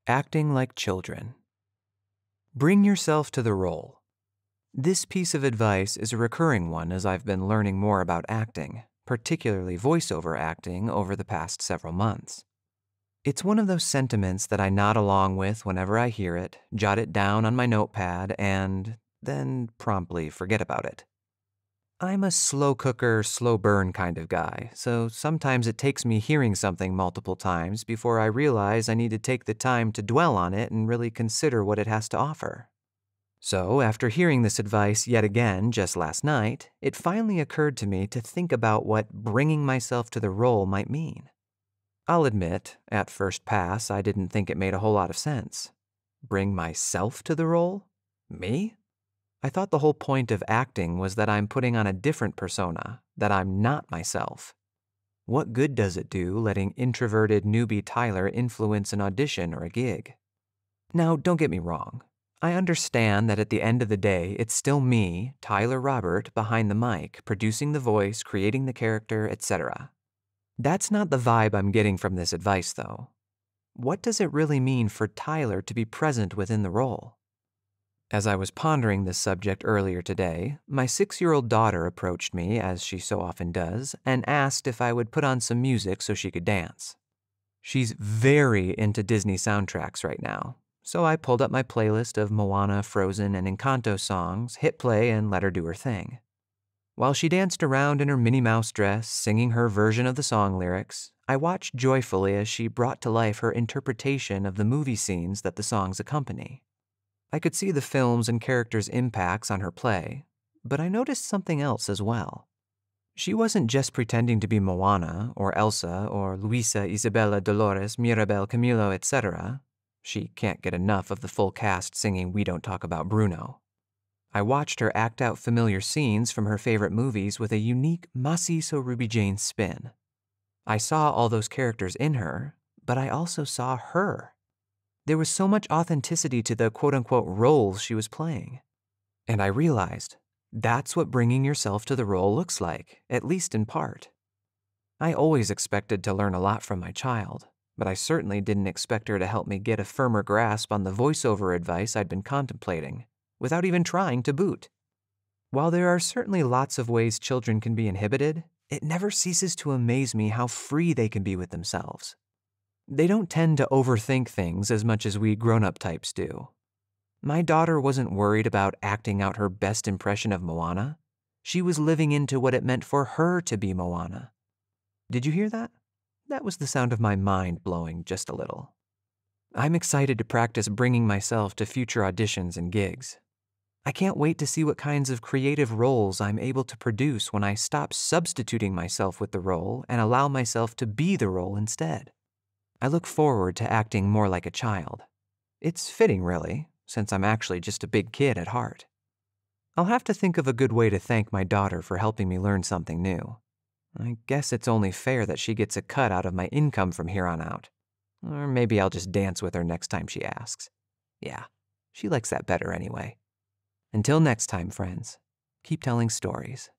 Acting like children. Bring yourself to the role. This piece of advice is a recurring one as I've been learning more about acting, particularly voiceover acting, over the past several months. It's one of those sentiments that I nod along with whenever I hear it, jot it down on my notepad, and then promptly forget about it. I'm a slow cooker, slow burn kind of guy, so sometimes it takes me hearing something multiple times before I realize I need to take the time to dwell on it and really consider what it has to offer. So, after hearing this advice yet again just last night, it finally occurred to me to think about what bringing myself to the role might mean. I'll admit, at first pass, I didn't think it made a whole lot of sense. Bring myself to the role? Me? I thought the whole point of acting was that I'm putting on a different persona, that I'm not myself. What good does it do letting introverted newbie Tyler influence an audition or a gig? Now, don't get me wrong. I understand that at the end of the day, it's still me, Tyler Robbert, behind the mic, producing the voice, creating the character, etc. That's not the vibe I'm getting from this advice, though. What does it really mean for Tyler to be present within the role? As I was pondering this subject earlier today, my 6-year-old daughter approached me, as she so often does, and asked if I would put on some music so she could dance. She's very into Disney soundtracks right now, so I pulled up my playlist of Moana, Frozen, and Encanto songs, hit play, and let her do her thing. While she danced around in her Minnie Mouse dress, singing her version of the song lyrics, I watched joyfully as she brought to life her interpretation of the movie scenes that the songs accompany. I could see the film's and characters' impacts on her play, but I noticed something else as well. She wasn't just pretending to be Moana, or Elsa, or Luisa, Isabella, Dolores, Mirabel, Camilo, etc. She can't get enough of the full cast singing We Don't Talk About Bruno. I watched her act out familiar scenes from her favorite movies with a unique Macizo Ruby Jane spin. I saw all those characters in her, but I also saw her. There was so much authenticity to the quote-unquote roles she was playing. And I realized that's what bringing yourself to the role looks like, at least in part. I always expected to learn a lot from my child, but I certainly didn't expect her to help me get a firmer grasp on the voiceover advice I'd been contemplating, without even trying to boot. While there are certainly lots of ways children can be inhibited, it never ceases to amaze me how free they can be with themselves. They don't tend to overthink things as much as we grown-up types do. My daughter wasn't worried about acting out her best impression of Moana. She was living into what it meant for her to be Moana. Did you hear that? That was the sound of my mind blowing just a little. I'm excited to practice bringing myself to future auditions and gigs. I can't wait to see what kinds of creative roles I'm able to produce when I stop substituting myself with the role and allow myself to be the role instead. I look forward to acting more like a child. It's fitting, really, since I'm actually just a big kid at heart. I'll have to think of a good way to thank my daughter for helping me learn something new. I guess it's only fair that she gets a cut out of my income from here on out. Or maybe I'll just dance with her next time she asks. Yeah, she likes that better anyway. Until next time, friends, keep telling stories.